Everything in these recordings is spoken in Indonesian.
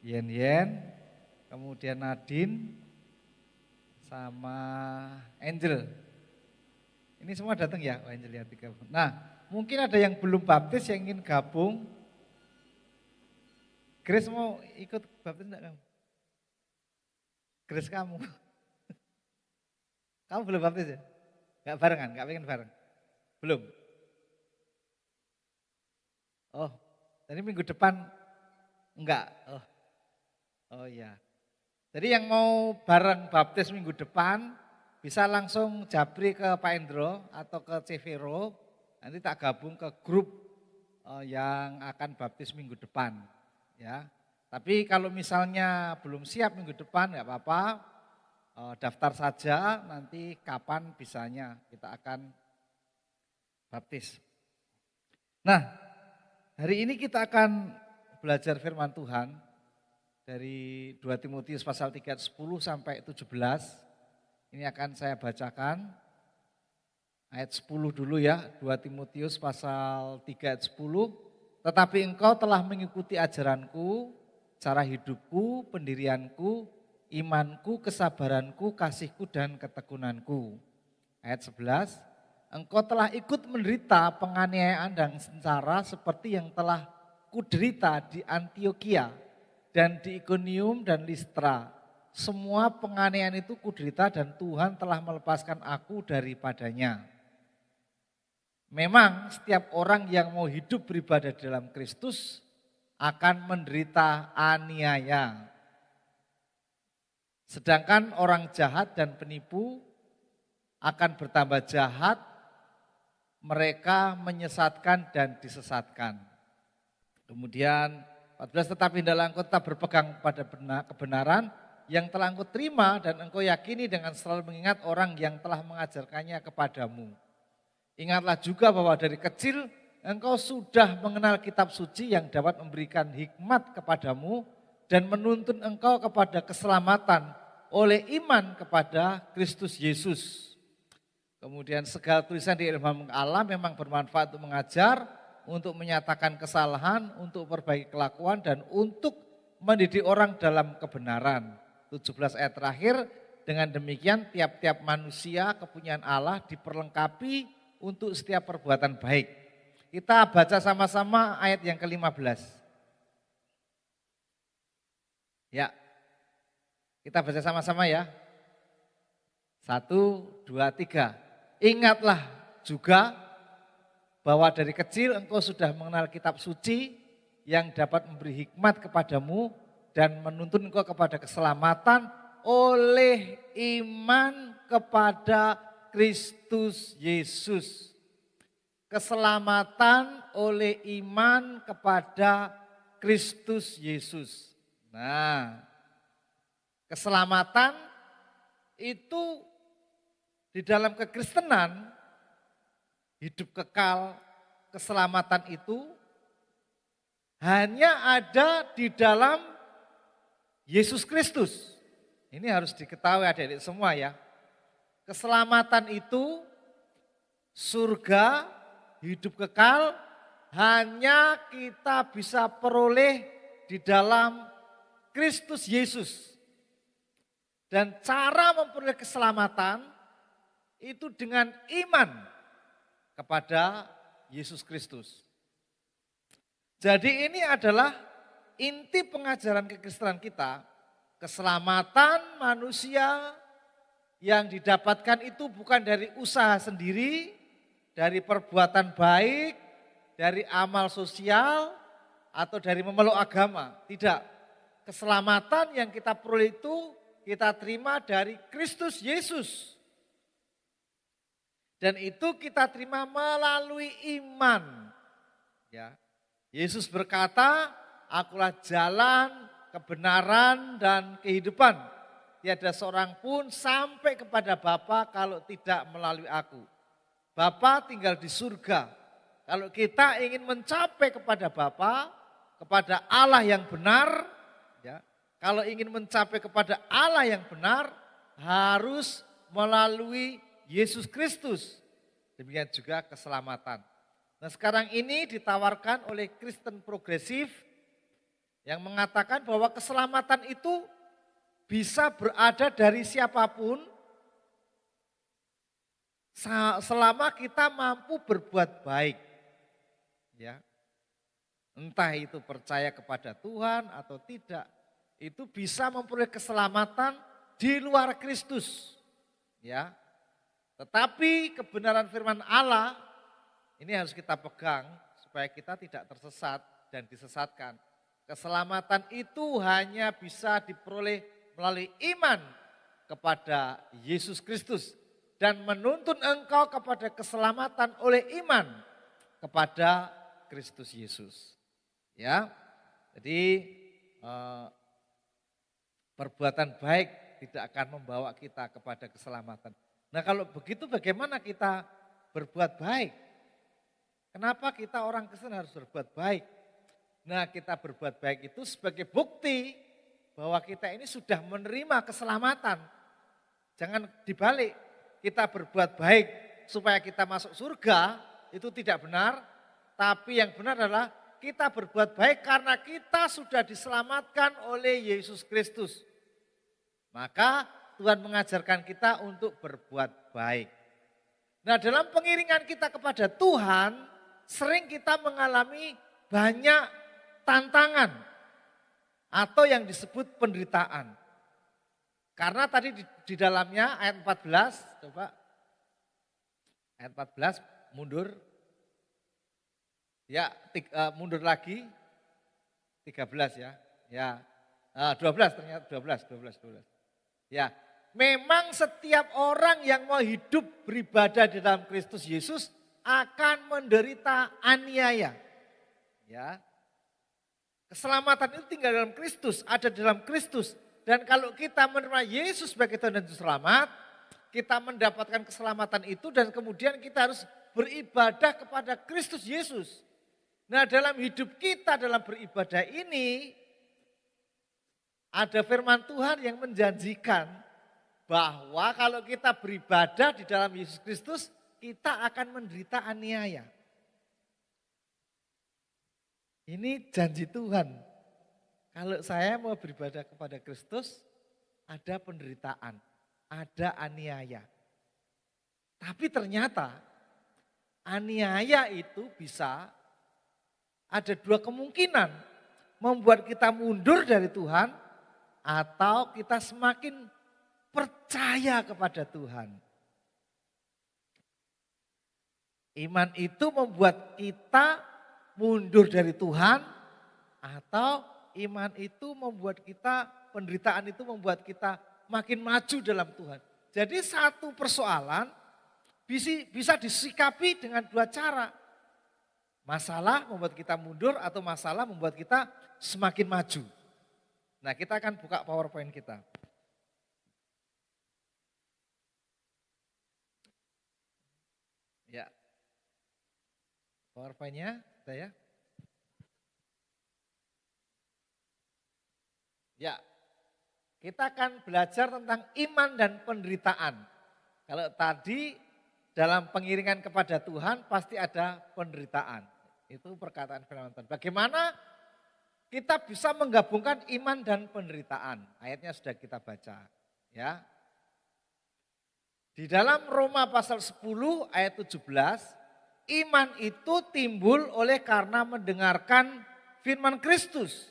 Yen, kemudian Nadine, sama Angel. Ini semua datang ya, oh Angel ya 3. Nah, mungkin ada yang belum baptis yang ingin gabung. Grace mau ikut baptis enggak kamu? Grace kamu. Kamu belum baptis ya? Enggak barengan, enggak pengen bareng? Belum? Oh, jadi minggu depan enggak? Oh iya. Jadi yang mau bareng baptis minggu depan bisa langsung japri ke Pak Endro atau ke Cevero. Nanti tak gabung ke grup yang akan baptis minggu depan. Ya. Tapi kalau misalnya belum siap minggu depan enggak apa-apa. Daftar saja nanti kapan bisanya kita akan baptis. Nah, hari ini kita akan belajar firman Tuhan dari 2 Timotius pasal 3 ayat 10 sampai 17. Ini akan saya bacakan. Ayat 10 dulu ya, 2 Timotius pasal 3 ayat 10. Tetapi engkau telah mengikuti ajaranku, cara hidupku, pendirianku, imanku, kesabaranku, kasihku dan ketekunanku. Ayat 11. Engkau telah ikut menderita penganiayaan dan sengsara seperti yang telah kuderita di Antiokhia dan di Ikonium dan Listra. Semua penganiayaan itu kuderita dan Tuhan telah melepaskan aku daripadanya. Memang setiap orang yang mau hidup beribadah dalam Kristus akan menderita aniaya. Sedangkan orang jahat dan penipu akan bertambah jahat, mereka menyesatkan dan disesatkan. Kemudian 14, tetapi hendaklah engkau tetap berpegang pada kebenaran yang telah engkau terima dan engkau yakini dengan selalu mengingat orang yang telah mengajarkannya kepadamu. Ingatlah juga bahwa dari kecil engkau sudah mengenal kitab suci yang dapat memberikan hikmat kepadamu dan menuntun engkau kepada keselamatan oleh iman kepada Kristus Yesus. Kemudian segala tulisan di ilmu Allah memang bermanfaat untuk mengajar, untuk menyatakan kesalahan, untuk perbaiki kelakuan, dan untuk mendidik orang dalam kebenaran. 17 ayat terakhir, dengan demikian tiap-tiap manusia kepunyaan Allah diperlengkapi untuk setiap perbuatan baik. Kita baca sama-sama ayat yang ke-15. Ya, kita baca sama-sama ya. 1, 2, 3. Ingatlah juga bahwa dari kecil engkau sudah mengenal kitab suci yang dapat memberi hikmat kepadamu dan menuntun engkau kepada keselamatan oleh iman kepada Kristus Yesus. Keselamatan oleh iman kepada Kristus Yesus. Nah, keselamatan itu di dalam kekristenan, hidup kekal, keselamatan itu hanya ada di dalam Yesus Kristus. Ini harus diketahui adik-adik semua ya. Keselamatan itu surga, hidup kekal hanya kita bisa peroleh di dalam Kristus Yesus. Dan cara memperoleh keselamatan itu dengan iman kepada Yesus Kristus. Jadi ini adalah inti pengajaran kekristenan kita. Keselamatan manusia yang didapatkan itu bukan dari usaha sendiri, dari perbuatan baik, dari amal sosial, atau dari memeluk agama. Tidak. Keselamatan yang kita peroleh itu kita terima dari Kristus Yesus. Dan itu kita terima melalui iman. Ya. Yesus berkata, akulah jalan, kebenaran, dan kehidupan. Tiada seorang pun sampai kepada Bapa kalau tidak melalui aku. Bapa tinggal di surga. Kalau kita ingin mencapai kepada Bapa, kepada Allah yang benar, ya, kalau ingin mencapai kepada Allah yang benar, harus melalui Yesus Kristus. Demikian juga keselamatan. Nah sekarang ini ditawarkan oleh Kristen progresif yang mengatakan bahwa keselamatan itu bisa berada dari siapapun selama kita mampu berbuat baik. Ya. Entah itu percaya kepada Tuhan atau tidak, itu bisa memperoleh keselamatan di luar Kristus. Ya. Tetapi kebenaran firman Allah ini harus kita pegang supaya kita tidak tersesat dan disesatkan. Keselamatan itu hanya bisa diperoleh melalui iman kepada Yesus Kristus dan menuntun engkau kepada keselamatan oleh iman kepada Kristus Yesus. Ya. Jadi perbuatan baik tidak akan membawa kita kepada keselamatan. Nah, kalau begitu bagaimana kita berbuat baik? Kenapa kita orang Kristen harus berbuat baik? Nah, kita berbuat baik itu sebagai bukti bahwa kita ini sudah menerima keselamatan. Jangan dibalik, kita berbuat baik supaya kita masuk surga, itu tidak benar. Tapi yang benar adalah kita berbuat baik karena kita sudah diselamatkan oleh Yesus Kristus. Maka Tuhan mengajarkan kita untuk berbuat baik. Nah, dalam pengiringan kita kepada Tuhan, sering kita mengalami banyak tantangan atau yang disebut penderitaan. Karena tadi di dalamnya ayat 14, coba ayat 14 mundur. Ya, mundur lagi 13 ya. Ya. 12 ternyata 12. Ya. Memang setiap orang yang mau hidup beribadah di dalam Kristus Yesus akan menderita aniaya. Ya. Keselamatan itu tinggal dalam Kristus, ada dalam Kristus. Dan kalau kita menerima Yesus sebagai Tuhan dan Juru Selamat, kita mendapatkan keselamatan itu dan kemudian kita harus beribadah kepada Kristus Yesus. Nah, dalam hidup kita dalam beribadah ini ada firman Tuhan yang menjanjikan bahwa kalau kita beribadah di dalam Yesus Kristus, kita akan menderita aniaya. Ini janji Tuhan. Kalau saya mau beribadah kepada Kristus, ada penderitaan, ada aniaya. Tapi ternyata aniaya itu bisa ada dua kemungkinan. Membuat kita mundur dari Tuhan atau kita semakin percaya kepada Tuhan. Iman itu membuat kita mundur dari Tuhan atau iman itu membuat kita, penderitaan itu membuat kita makin maju dalam Tuhan. Jadi satu persoalan bisa disikapi dengan dua cara. Masalah membuat kita mundur atau masalah membuat kita semakin maju. Nah, kita akan buka PowerPoint kita. Ya. PowerPoint-nya ada ya? Ya. Kita akan belajar tentang iman dan penderitaan. Kalau tadi dalam pengiringan kepada Tuhan pasti ada penderitaan. Itu perkataan firman Tuhan. Bagaimana kita bisa menggabungkan iman dan penderitaan? Ayatnya sudah kita baca, ya. Di dalam Roma pasal 10 ayat 17, iman itu timbul oleh karena mendengarkan firman Kristus.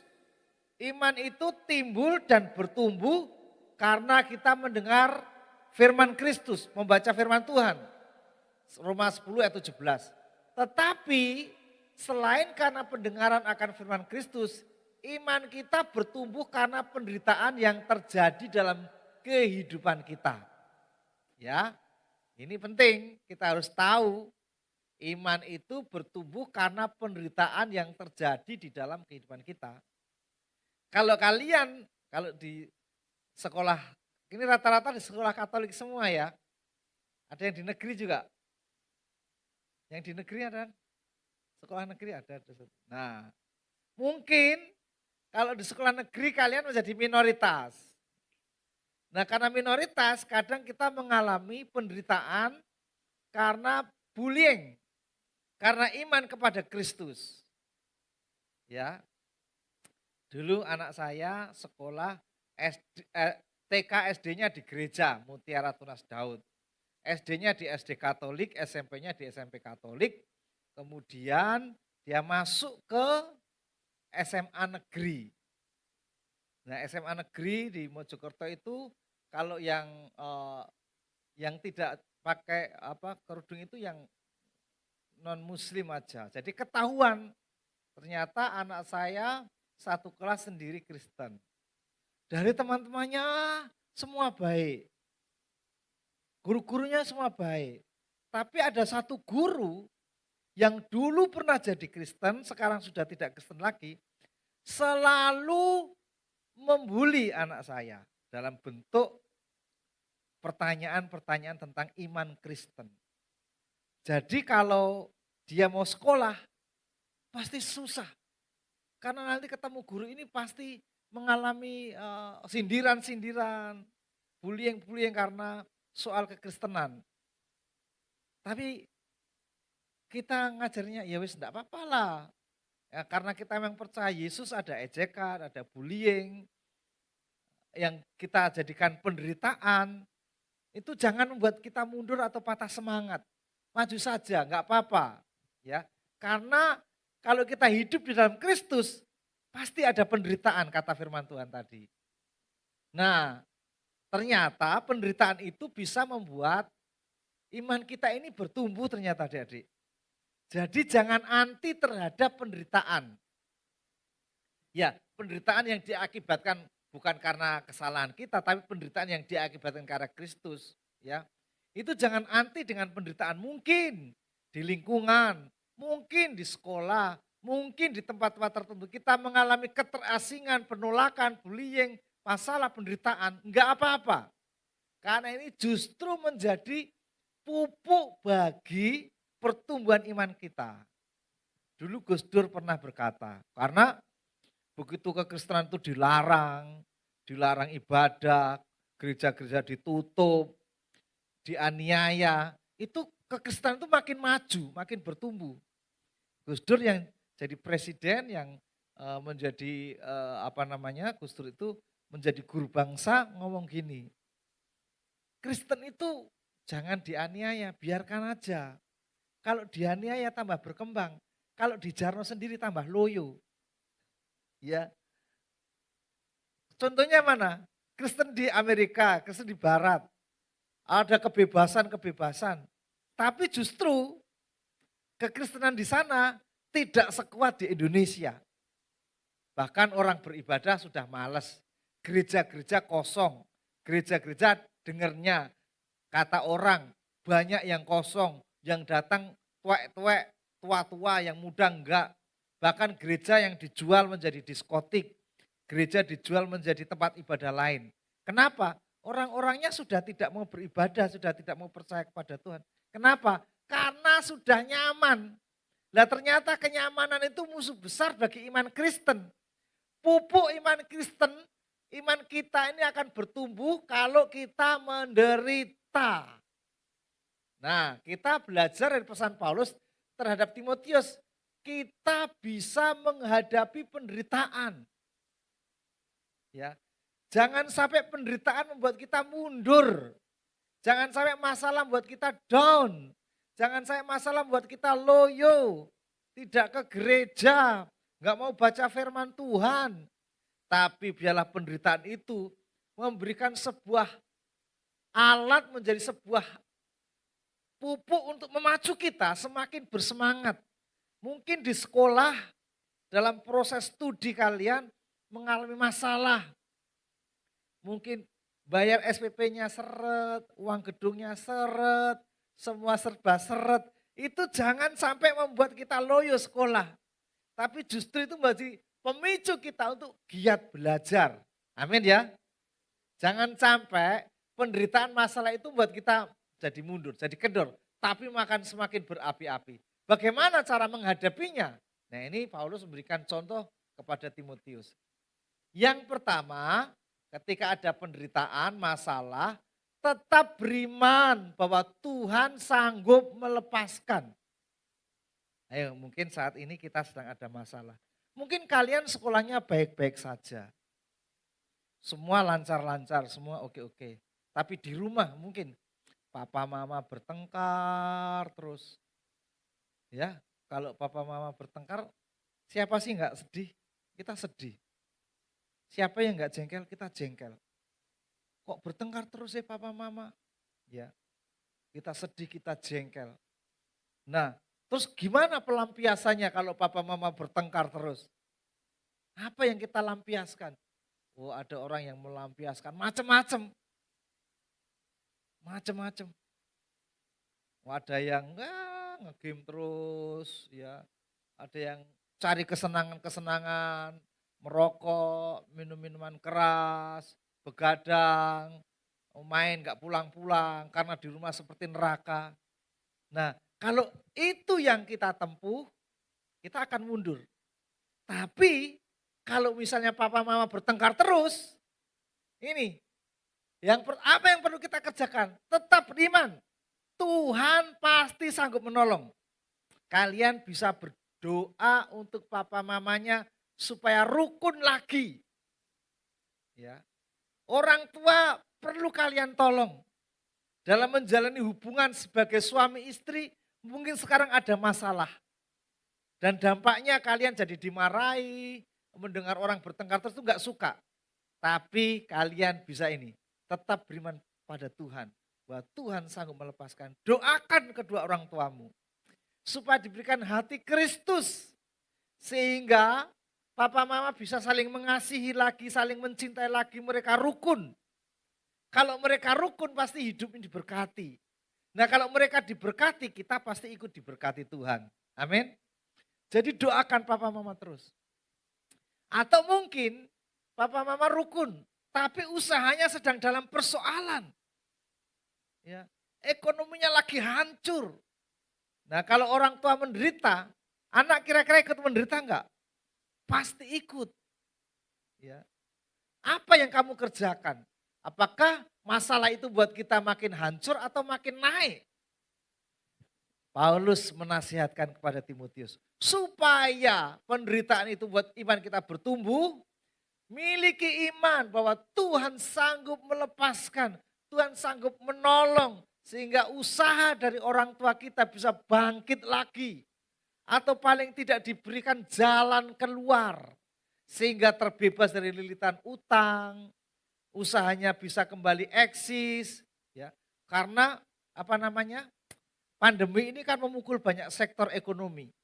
Iman itu timbul dan bertumbuh karena kita mendengar firman Kristus, membaca firman Tuhan. Roma 10 ayat 17. Tetapi selain karena pendengaran akan firman Kristus, iman kita bertumbuh karena penderitaan yang terjadi dalam kehidupan kita. Ya, ini penting, kita harus tahu iman itu bertumbuh karena penderitaan yang terjadi di dalam kehidupan kita. Kalau kalian, kalau di sekolah, ini rata-rata di sekolah Katolik semua ya, ada yang di negeri juga. Yang di negeri ada, sekolah negeri ada. Nah, mungkin kalau di sekolah negeri kalian menjadi minoritas. Nah, karena minoritas kadang kita mengalami penderitaan karena bullying, karena iman kepada Kristus. Ya. Dulu anak saya sekolah TK SD-nya di gereja Mutiara Tunas Daud. SD-nya di SD Katolik, SMP-nya di SMP Katolik. Kemudian dia masuk ke SMA negeri. Nah, SMA negeri di Mojokerto itu kalau yang tidak pakai kerudung itu yang non muslim aja. Jadi ketahuan ternyata anak saya satu kelas sendiri Kristen. Dari teman-temannya semua baik. Guru-gurunya semua baik. Tapi ada satu guru yang dulu pernah jadi Kristen, sekarang sudah tidak Kristen lagi, selalu membuli anak saya dalam bentuk pertanyaan-pertanyaan tentang iman Kristen. Jadi kalau dia mau sekolah pasti susah. Karena nanti ketemu guru ini pasti mengalami sindiran-sindiran, bullying-bullying karena soal kekristenan. Tapi kita ngajarnya ya wis enggak apa-apa lah. Ya, karena kita memang percaya Yesus ada ejekan, ada bullying, yang kita jadikan penderitaan, itu jangan membuat kita mundur atau patah semangat. Maju saja, enggak apa-apa. Ya, karena kalau kita hidup di dalam Kristus, pasti ada penderitaan kata firman Tuhan tadi. Nah, ternyata penderitaan itu bisa membuat iman kita ini bertumbuh ternyata adik-adik. Jadi jangan anti terhadap penderitaan. Ya, penderitaan yang diakibatkan bukan karena kesalahan kita, tapi penderitaan yang diakibatkan karena Kristus. Ya, itu jangan anti dengan penderitaan. Mungkin di lingkungan, mungkin di sekolah, mungkin di tempat-tempat tertentu kita mengalami keterasingan, penolakan, bullying, masalah penderitaan. Enggak apa-apa. Karena ini justru menjadi pupuk bagi pertumbuhan iman kita. Dulu Gus Dur pernah berkata, karena begitu kekristenan itu dilarang ibadah, gereja-gereja ditutup, dianiaya, itu kekristenan itu makin maju, makin bertumbuh. Gus Dur yang jadi presiden, yang menjadi Gus Dur itu menjadi guru bangsa ngomong gini, Kristen itu jangan dianiaya, biarkan aja. Kalau dianiaya tambah berkembang, kalau di Jarno sendiri tambah loyo. Ya. Contohnya mana? Kristen di Amerika, Kristen di Barat. Ada kebebasan-kebebasan. Tapi justru kekristenan di sana tidak sekuat di Indonesia. Bahkan orang beribadah sudah malas. Gereja-gereja kosong. Gereja-gereja dengernya kata orang banyak yang kosong. Yang datang tuwek-tuwek, tua-tua, yang muda enggak. Bahkan gereja yang dijual menjadi diskotik. Gereja dijual menjadi tempat ibadah lain. Kenapa? Orang-orangnya sudah tidak mau beribadah, sudah tidak mau percaya kepada Tuhan. Kenapa? Karena sudah nyaman. Nah ternyata kenyamanan itu musuh besar bagi iman Kristen. Pupuk iman Kristen, iman kita ini akan bertumbuh kalau kita menderita. Nah, kita belajar dari pesan Paulus terhadap Timotius, kita bisa menghadapi penderitaan. Ya. Jangan sampai penderitaan membuat kita mundur. Jangan sampai masalah membuat kita down. Jangan sampai masalah membuat kita loyo. Tidak ke gereja, nggak mau baca firman Tuhan. Tapi biarlah penderitaan itu memberikan sebuah alat, menjadi sebuah pupuk untuk memacu kita semakin bersemangat. Mungkin di sekolah, dalam proses studi kalian mengalami masalah. Mungkin bayar SPP-nya seret, uang gedungnya seret, semua serba seret. Itu jangan sampai membuat kita loyo sekolah. Tapi justru itu menjadi pemicu kita untuk giat belajar. Amin ya. Jangan sampai penderitaan masalah itu membuat kita jadi mundur, jadi kendor. Tapi makan semakin berapi-api. Bagaimana cara menghadapinya? Nah ini Paulus memberikan contoh kepada Timotius. Yang pertama, ketika ada penderitaan, masalah, tetap beriman bahwa Tuhan sanggup melepaskan. Ayo mungkin saat ini kita sedang ada masalah. Mungkin kalian sekolahnya baik-baik saja. Semua lancar-lancar, semua oke-oke. Tapi di rumah mungkin papa mama bertengkar terus. Ya, kalau papa mama bertengkar, siapa sih nggak sedih? Kita sedih. Siapa yang nggak jengkel? Kita jengkel. Kok bertengkar terus ya papa mama? Ya, kita sedih, kita jengkel. Nah, terus gimana pelampiasannya kalau papa mama bertengkar terus? Apa yang kita lampiaskan? Oh, ada orang yang melampiaskan macam-macam, macam-macam. Ada yang ngegame terus, ya. Ada yang cari kesenangan-kesenangan, merokok, minum minuman keras, begadang, main nggak pulang-pulang karena di rumah seperti neraka. Nah, kalau itu yang kita tempuh, kita akan mundur. Tapi kalau misalnya papa mama bertengkar terus, ini apa yang perlu kita kerjakan? Tetap beriman. Tuhan pasti sanggup menolong. Kalian bisa berdoa untuk papa mamanya supaya rukun lagi. Ya. Orang tua perlu kalian tolong. Dalam menjalani hubungan sebagai suami istri, mungkin sekarang ada masalah. Dan dampaknya kalian jadi dimarahi, mendengar orang bertengkar terus itu enggak suka. Tapi kalian bisa ini, tetap beriman pada Tuhan. Bahwa Tuhan sanggup melepaskan. Doakan kedua orang tuamu. Supaya diberikan hati Kristus. Sehingga papa mama bisa saling mengasihi lagi, saling mencintai lagi, mereka rukun. Kalau mereka rukun pasti hidup ini diberkati. Nah kalau mereka diberkati, kita pasti ikut diberkati Tuhan. Amin. Jadi doakan papa mama terus. Atau mungkin papa mama rukun, tapi usahanya sedang dalam persoalan. Ya, ekonominya lagi hancur. Nah kalau orang tua menderita, anak kira-kira ikut menderita enggak? Pasti ikut. Ya. Apa yang kamu kerjakan? Apakah masalah itu buat kita makin hancur atau makin naik? Paulus menasihatkan kepada Timotius, supaya penderitaan itu buat iman kita bertumbuh, miliki iman bahwa Tuhan sanggup melepaskan, Tuhan sanggup menolong, sehingga usaha dari orang tua kita bisa bangkit lagi. Atau paling tidak diberikan jalan keluar, sehingga terbebas dari lilitan utang, usahanya bisa kembali eksis, ya. Karena pandemi ini kan memukul banyak sektor ekonomi.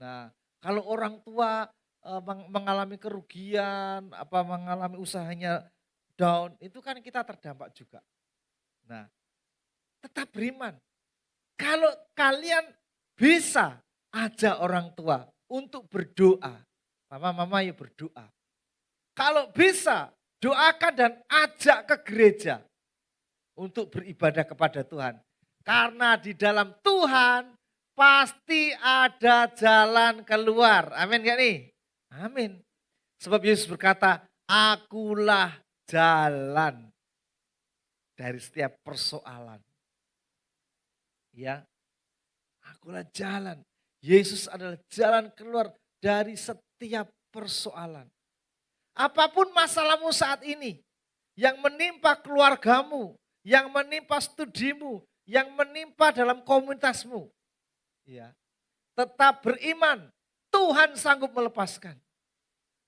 Nah, kalau orang tua mengalami kerugian, mengalami usahanya down, itu kan kita terdampak juga. Nah, tetap beriman. Kalau kalian bisa ajak orang tua untuk berdoa. Mama yuk berdoa. Kalau bisa, doakan dan ajak ke gereja untuk beribadah kepada Tuhan. Karena di dalam Tuhan pasti ada jalan keluar. Amin gak nih? Amin. Sebab Yesus berkata, akulah jalan dari setiap persoalan. Ya, akulah jalan. Yesus adalah jalan keluar dari setiap persoalan. Apapun masalahmu saat ini, yang menimpa keluargamu, yang menimpa studimu, yang menimpa dalam komunitasmu. Ya, tetap beriman, Tuhan sanggup melepaskan.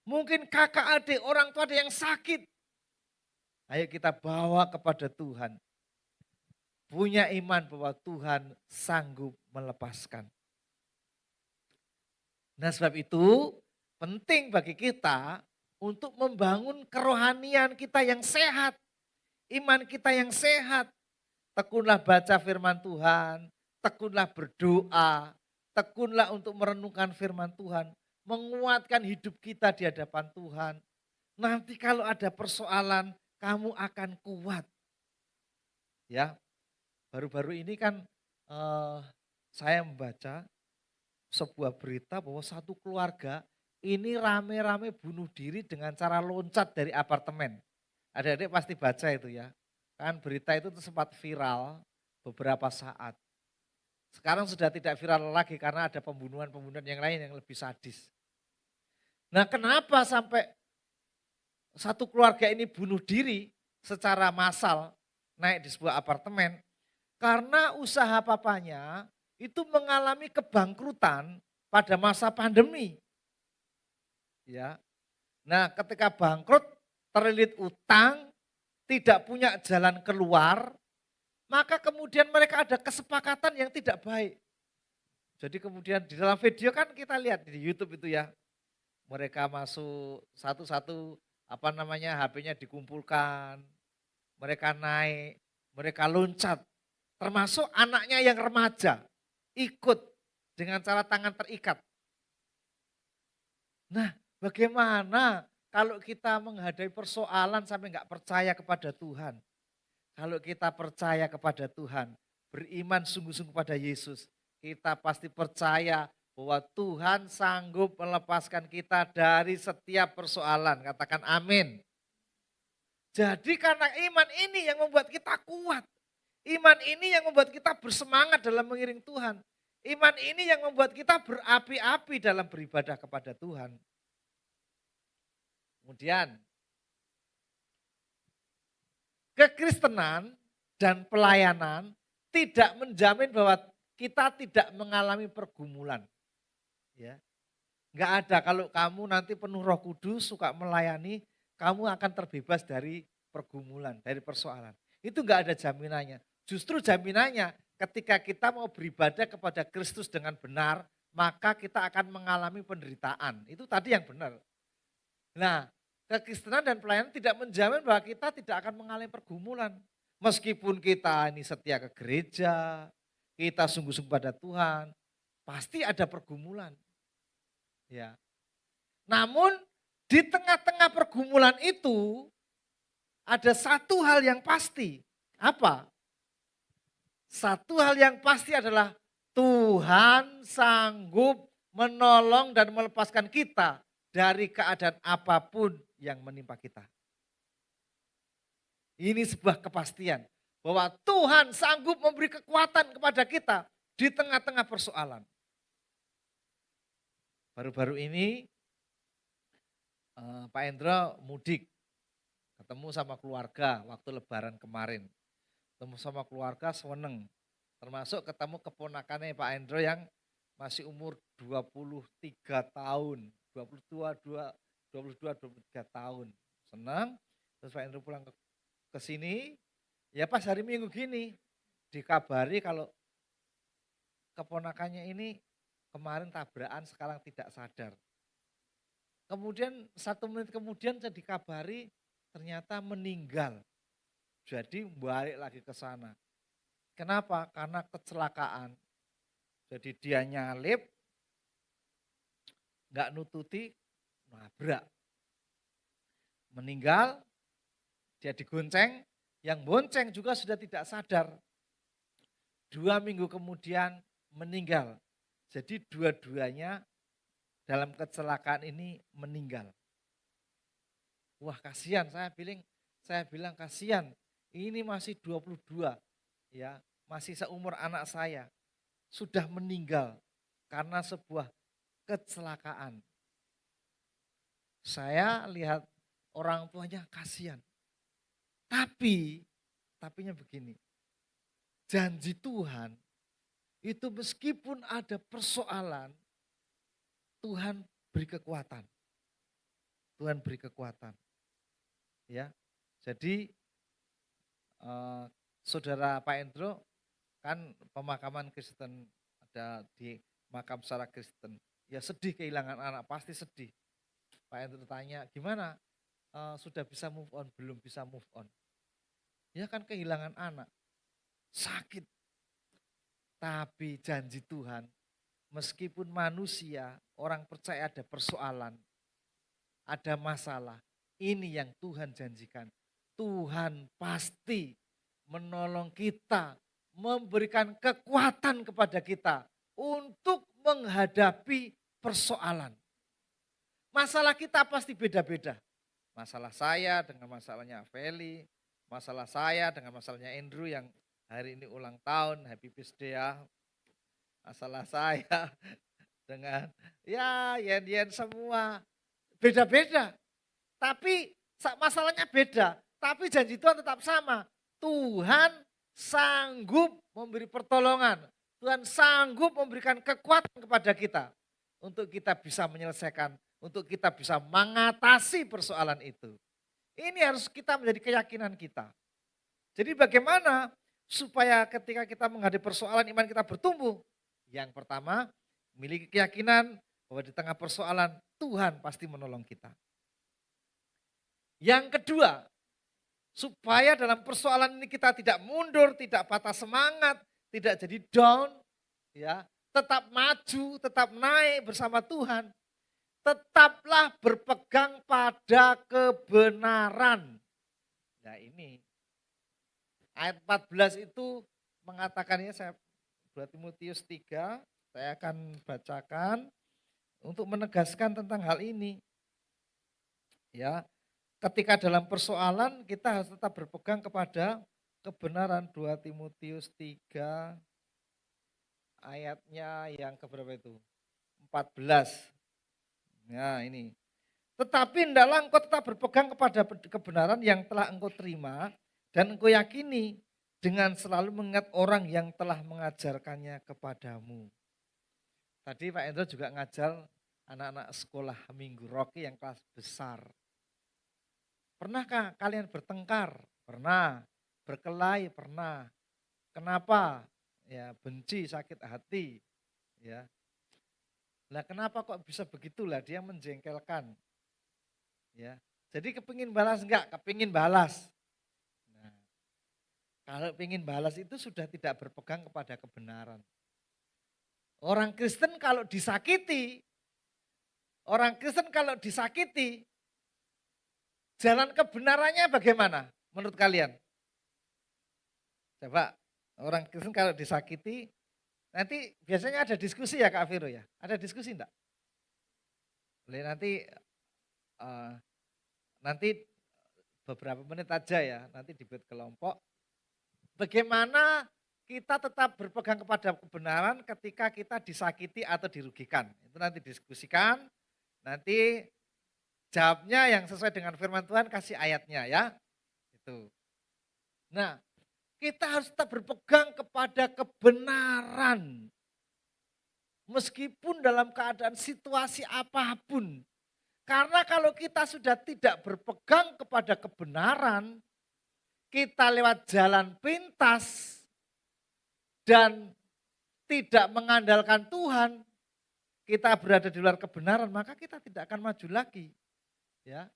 Mungkin kakak adik, orang tua ada yang sakit. Ayo kita bawa kepada Tuhan. Punya iman bahwa Tuhan sanggup melepaskan. Nah sebab itu penting bagi kita untuk membangun kerohanian kita yang sehat. Iman kita yang sehat. Tekunlah baca firman Tuhan, tekunlah berdoa, tekunlah untuk merenungkan firman Tuhan. Menguatkan hidup kita di hadapan Tuhan. Nanti kalau ada persoalan, kamu akan kuat. Ya, baru-baru ini kan saya membaca sebuah berita bahwa satu keluarga ini rame-rame bunuh diri dengan cara loncat dari apartemen. Adik-adik pasti baca itu ya. Kan berita itu sempat viral beberapa saat. Sekarang sudah tidak viral lagi karena ada pembunuhan-pembunuhan yang lain yang lebih sadis. Nah, kenapa sampai satu keluarga ini bunuh diri secara massal naik di sebuah apartemen? Karena usaha papanya itu mengalami kebangkrutan pada masa pandemi, ya. Nah, ketika bangkrut, terlilit utang, tidak punya jalan keluar, maka kemudian mereka ada kesepakatan yang tidak baik. Jadi kemudian di dalam video kan kita lihat di YouTube itu ya, mereka masuk satu-satu HP-nya dikumpulkan, mereka naik, mereka loncat, termasuk anaknya yang remaja ikut dengan cara tangan terikat. Nah, bagaimana kalau kita menghadapi persoalan sampai nggak percaya kepada Tuhan? Kalau kita percaya kepada Tuhan, beriman sungguh-sungguh pada Yesus, kita pasti percaya bahwa Tuhan sanggup melepaskan kita dari setiap persoalan. Katakan amin. Jadi karena iman ini yang membuat kita kuat. Iman ini yang membuat kita bersemangat dalam mengiring Tuhan. Iman ini yang membuat kita berapi-api dalam beribadah kepada Tuhan. Kemudian kekristenan dan pelayanan tidak menjamin bahwa kita tidak mengalami pergumulan. Ya, nggak ada kalau kamu nanti penuh Roh Kudus suka melayani, kamu akan terbebas dari pergumulan, dari persoalan. Itu nggak ada jaminannya. Justru jaminannya ketika kita mau beribadah kepada Kristus dengan benar, maka kita akan mengalami penderitaan. Itu tadi yang benar. Nah, kekristenan dan pelayanan tidak menjamin bahwa kita tidak akan mengalami pergumulan. Meskipun kita ini setia ke gereja, kita sungguh-sungguh pada Tuhan, pasti ada pergumulan. Ya. Namun di tengah-tengah pergumulan itu ada satu hal yang pasti. Apa? Satu hal yang pasti adalah Tuhan sanggup menolong dan melepaskan kita dari keadaan apapun yang menimpa kita. Ini sebuah kepastian bahwa Tuhan sanggup memberi kekuatan kepada kita di tengah-tengah persoalan. Baru-baru ini Pak Endro mudik, ketemu sama keluarga waktu lebaran kemarin. Ketemu sama keluarga seneng, termasuk ketemu keponakannya Pak Endro yang masih umur 23 tahun, 23 tahun. Senang, terus Pak Endro pulang ke sini, ya pas hari Minggu gini, dikabari kalau keponakannya ini kemarin tabrakan sekarang tidak sadar. Kemudian 1 menit kemudian saya dikabari ternyata meninggal. Jadi balik lagi ke sana. Kenapa? Karena kecelakaan. Jadi dia nyalip, nggak nututi, nabrak. Meninggal, dia digonceng, yang bonceng juga sudah tidak sadar. 2 minggu kemudian meninggal. Jadi dua-duanya dalam kecelakaan ini meninggal. Wah kasihan, saya bilang kasihan. Ini masih 22, ya, masih seumur anak saya. Sudah meninggal karena sebuah kecelakaan. Saya lihat orang tuanya kasihan. Tapinya begini. Janji Tuhan itu meskipun ada persoalan, Tuhan beri kekuatan. Tuhan beri kekuatan. Ya. Jadi saudara Pak Endro kan pemakaman Kristen, ada di makam secara Kristen. Ya sedih kehilangan anak, pasti sedih. Pak Endro tanya, gimana? Sudah bisa move on? Belum bisa move on. Ya kan kehilangan anak, sakit. Tapi janji Tuhan, meskipun manusia, orang percaya ada persoalan, ada masalah, ini yang Tuhan janjikan. Tuhan pasti menolong kita, memberikan kekuatan kepada kita untuk menghadapi persoalan. Masalah kita pasti beda-beda. Masalah saya dengan masalahnya Feli, masalah saya dengan masalahnya Andrew yang hari ini ulang tahun, happy birthday ya. Masalah saya dengan ya yen-yen semua. beda-beda. Tapi masalahnya beda, tapi janji Tuhan tetap sama. Tuhan sanggup memberi pertolongan. Tuhan sanggup memberikan kekuatan kepada kita. Untuk kita bisa menyelesaikan, untuk kita bisa mengatasi persoalan itu. Ini harus kita menjadi keyakinan kita. Jadi bagaimana supaya ketika kita menghadapi persoalan iman kita bertumbuh? Yang pertama, memiliki keyakinan bahwa di tengah persoalan Tuhan pasti menolong kita. Yang kedua, supaya dalam persoalan ini kita tidak mundur, tidak patah semangat, tidak jadi down, ya, tetap maju, tetap naik bersama Tuhan. Tetaplah berpegang pada kebenaran. Nah ini, ayat 14 itu mengatakannya, 2 Timotius 3, saya akan bacakan untuk menegaskan tentang hal ini. Ya, ketika dalam persoalan kita harus tetap berpegang kepada kebenaran. 2 Timotius 3 ayatnya yang keberapa itu? 14. Ya ini. Tetapi hendaklah engkau tetap berpegang kepada kebenaran yang telah engkau terima dan engkau yakini dengan selalu mengingat orang yang telah mengajarkannya kepadamu. Tadi Pak Endro juga ngajar anak-anak sekolah Minggu Rocky yang kelas besar. Pernahkah kalian bertengkar? Pernah. Berkelahi? Pernah. Kenapa? Ya, benci, sakit hati. Ya. Lah kenapa kok bisa begitulah, dia menjengkelkan. Ya. Jadi kepingin balas enggak? Kepingin balas. Nah, kalau ingin balas itu sudah tidak berpegang kepada kebenaran. Orang Kristen kalau disakiti, jalan kebenarannya bagaimana menurut kalian? Coba, orang Kristen kalau disakiti, nanti biasanya ada diskusi ya Kak Viro ya? Ada diskusi enggak? Boleh nanti beberapa menit aja ya, nanti dibuat kelompok. Bagaimana kita tetap berpegang kepada kebenaran ketika kita disakiti atau dirugikan. Itu nanti diskusikan, nanti jawabnya yang sesuai dengan firman Tuhan, kasih ayatnya ya. Itu. Nah, kita harus tetap berpegang kepada kebenaran. Meskipun dalam keadaan situasi apapun. Karena kalau kita sudah tidak berpegang kepada kebenaran, kita lewat jalan pintas dan tidak mengandalkan Tuhan, kita berada di luar kebenaran, maka kita tidak akan maju lagi. Ya.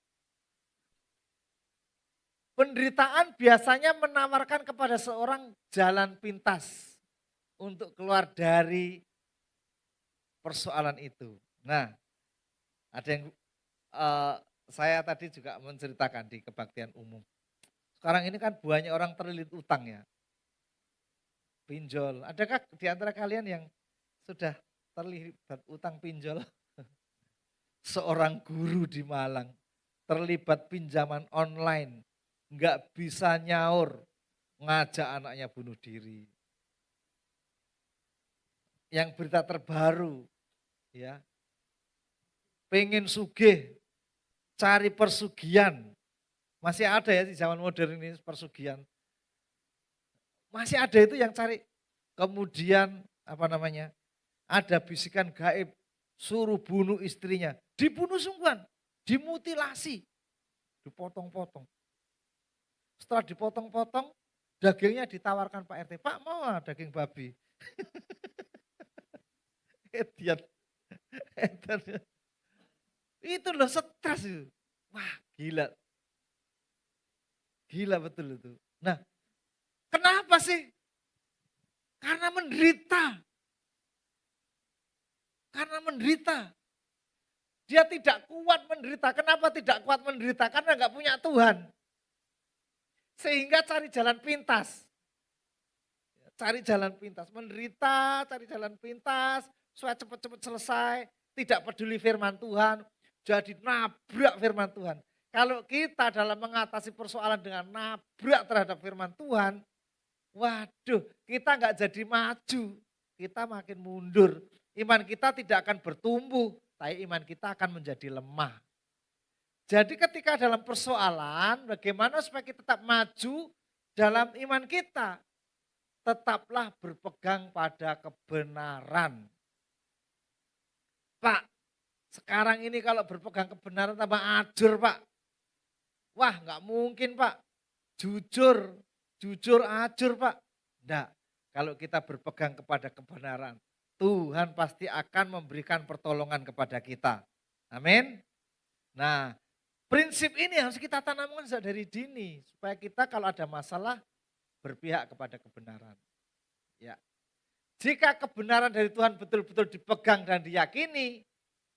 Penderitaan biasanya menawarkan kepada seorang jalan pintas untuk keluar dari persoalan itu. Nah, ada yang saya tadi juga menceritakan di kebaktian umum. Sekarang ini kan banyak orang terlilit utang ya. Pinjol. Adakah di antara kalian yang sudah terlibat utang pinjol? Seorang guru di Malang terlibat pinjaman online, nggak bisa nyaur, ngajak anaknya bunuh diri. Yang berita terbaru, ya, pengen sugih, cari persugihan, masih ada ya di zaman modern ini persugihan. Masih ada itu yang cari. Kemudian ada bisikan gaib, suruh bunuh istrinya. Dibunuh sungguhan, dimutilasi, dipotong-potong. Setelah dipotong-potong, dagingnya ditawarkan Pak RT. Pak mau daging babi? Edian. Itu loh stres itu. Wah gila. Gila betul itu. Nah, kenapa sih? Karena menderita. Dia tidak kuat menderita. Kenapa tidak kuat menderita? Karena nggak punya Tuhan. Sehingga cari jalan pintas. Menderita, cari jalan pintas, supaya cepat-cepat selesai. Tidak peduli firman Tuhan, jadi nabrak firman Tuhan. Kalau kita dalam mengatasi persoalan dengan nabrak terhadap firman Tuhan, waduh, kita nggak jadi maju, kita makin mundur. Iman kita tidak akan bertumbuh, tapi iman kita akan menjadi lemah. Jadi ketika dalam persoalan, bagaimana supaya kita tetap maju dalam iman kita? Tetaplah berpegang pada kebenaran. Pak, sekarang ini kalau berpegang kebenaran tambah ajur Pak. Wah nggak mungkin Pak, jujur, jujur ajur Pak. Enggak, kalau kita berpegang kepada kebenaran, Tuhan pasti akan memberikan pertolongan kepada kita. Amin. Nah, prinsip ini harus kita tanamkan sejak dari dini, supaya kita kalau ada masalah berpihak kepada kebenaran. Ya. Jika kebenaran dari Tuhan betul-betul dipegang dan diyakini,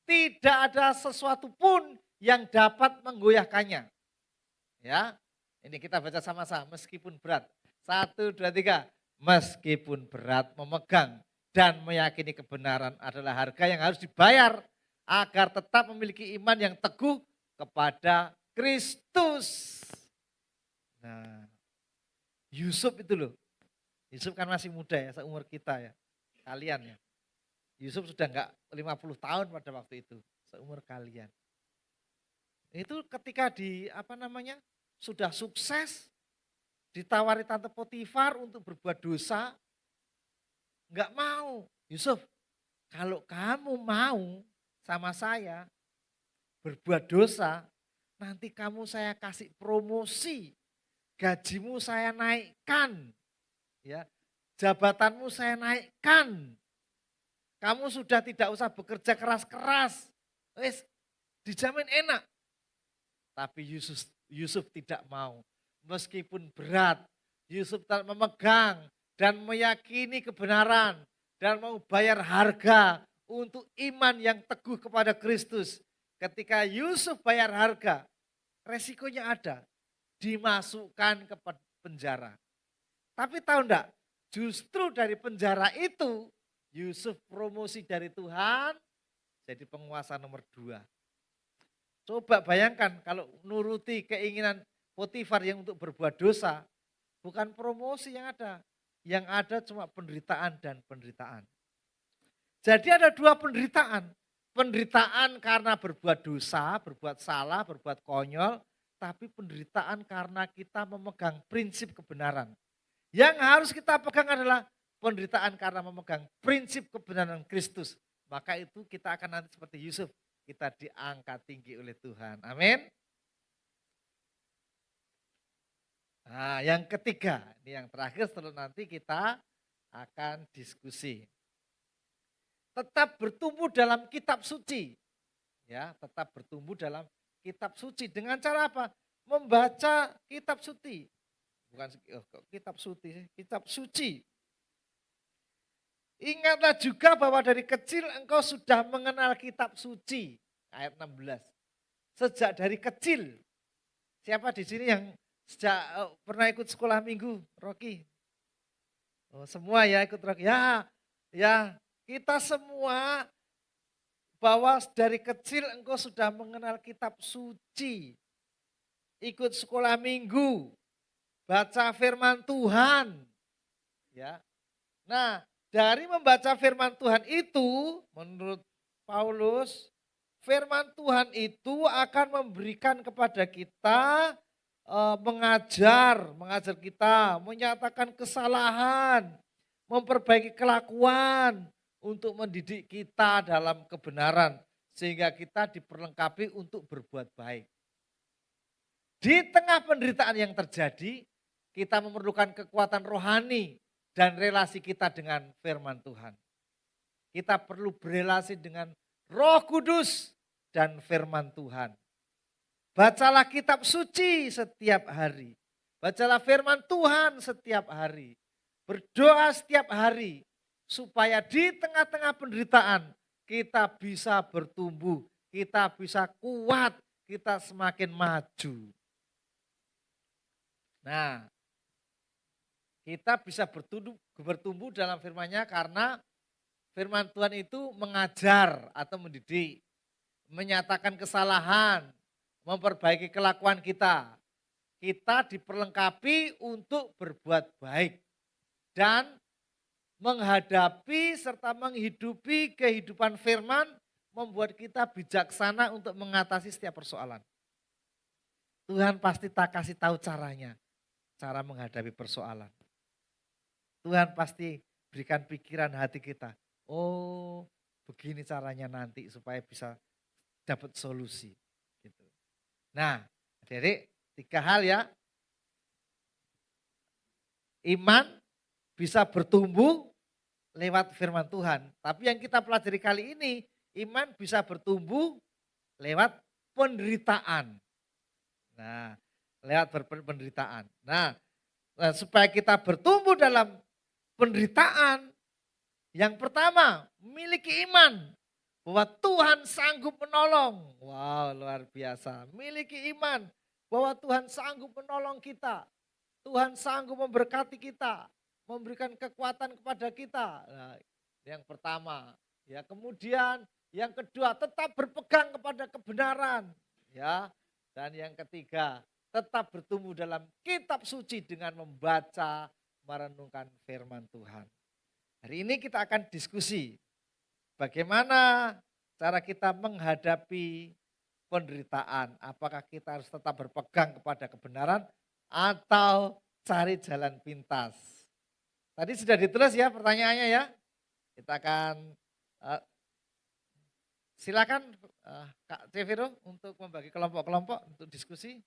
tidak ada sesuatu pun yang dapat menggoyahkannya. Ya, ini kita baca sama-sama meskipun berat. 1, 2, 3. Meskipun berat memegang dan meyakini kebenaran adalah harga yang harus dibayar agar tetap memiliki iman yang teguh kepada Kristus. Nah, Yusuf itu loh. Yusuf kan masih muda ya, seumur kita ya. Kalian ya. Yusuf sudah enggak 50 tahun pada waktu itu, seumur kalian. Itu ketika sudah sukses, ditawari tante Potifar untuk berbuat dosa, enggak mau. Yusuf, kalau kamu mau sama saya berbuat dosa, nanti kamu saya kasih promosi, gajimu saya naikkan, ya, jabatanmu saya naikkan. Kamu sudah tidak usah bekerja keras-keras, wes dijamin enak. Tapi Yusuf tidak mau, meskipun berat, Yusuf tetap memegang dan meyakini kebenaran dan mau bayar harga untuk iman yang teguh kepada Kristus. Ketika Yusuf bayar harga, resikonya ada, dimasukkan ke penjara. Tapi tahu enggak, justru dari penjara itu Yusuf promosi dari Tuhan jadi penguasa nomor 2. Coba bayangkan kalau nuruti keinginan Potifar yang untuk berbuat dosa, bukan promosi yang ada cuma penderitaan dan penderitaan. Jadi ada 2 penderitaan. Penderitaan karena berbuat dosa, berbuat salah, berbuat konyol, tapi penderitaan karena kita memegang prinsip kebenaran. Yang harus kita pegang adalah penderitaan karena memegang prinsip kebenaran Kristus. Maka itu kita akan nanti seperti Yusuf, kita diangkat tinggi oleh Tuhan. Amin. Nah, yang ketiga, ini yang terakhir setelah nanti kita akan diskusi. Tetap bertumbuh dalam kitab suci. Ya, tetap bertumbuh dalam kitab suci dengan cara apa? Membaca kitab suci. Bukan kitab suci, kitab suci. Ingatlah juga bahwa dari kecil engkau sudah mengenal kitab suci. Ayat 16. Sejak dari kecil. Siapa di sini yang sejak pernah ikut sekolah minggu, Rocky? Oh, semua ya ikut Rocky. Ya, kita semua bahwa dari kecil engkau sudah mengenal kitab suci. Ikut sekolah minggu, baca firman Tuhan. Ya. Nah, dari membaca firman Tuhan itu, menurut Paulus, firman Tuhan itu akan memberikan kepada kita mengajar kita, menyatakan kesalahan, memperbaiki kelakuan untuk mendidik kita dalam kebenaran sehingga kita diperlengkapi untuk berbuat baik. Di tengah penderitaan yang terjadi, kita memerlukan kekuatan rohani dan relasi kita dengan firman Tuhan. Kita perlu berelasi dengan Roh Kudus dan firman Tuhan. Bacalah kitab suci setiap hari. Bacalah firman Tuhan setiap hari. Berdoa setiap hari supaya di tengah-tengah penderitaan kita bisa bertumbuh, kita bisa kuat, kita semakin maju. Nah, kita bisa bertumbuh dalam firman-Nya karena firman Tuhan itu mengajar atau mendidik, menyatakan kesalahan, memperbaiki kelakuan kita. Kita diperlengkapi untuk berbuat baik dan menghadapi serta menghidupi kehidupan firman membuat kita bijaksana untuk mengatasi setiap persoalan. Tuhan pasti tak kasih tahu caranya, cara menghadapi persoalan. Tuhan pasti berikan pikiran hati kita. Oh, begini caranya nanti supaya bisa dapat solusi. Gitu. Nah, jadi 3 hal ya, iman bisa bertumbuh lewat firman Tuhan. Tapi yang kita pelajari kali ini, iman bisa bertumbuh lewat penderitaan. Nah, lewat penderitaan. Nah, supaya kita bertumbuh dalam penderitaan, yang pertama miliki iman bahwa Tuhan sanggup menolong. Wow, luar biasa. Miliki iman bahwa Tuhan sanggup menolong kita. Tuhan sanggup memberkati kita, memberikan kekuatan kepada kita. Nah, yang pertama, ya kemudian yang kedua tetap berpegang kepada kebenaran, ya. Dan yang ketiga, tetap bertumbuh dalam kitab suci dengan membaca, merenungkan firman Tuhan. Hari ini kita akan diskusi bagaimana cara kita menghadapi penderitaan. Apakah kita harus tetap berpegang kepada kebenaran atau cari jalan pintas. Tadi sudah ditulis ya pertanyaannya ya. Kita akan silakan Kak Ceviro untuk membagi kelompok-kelompok untuk diskusi.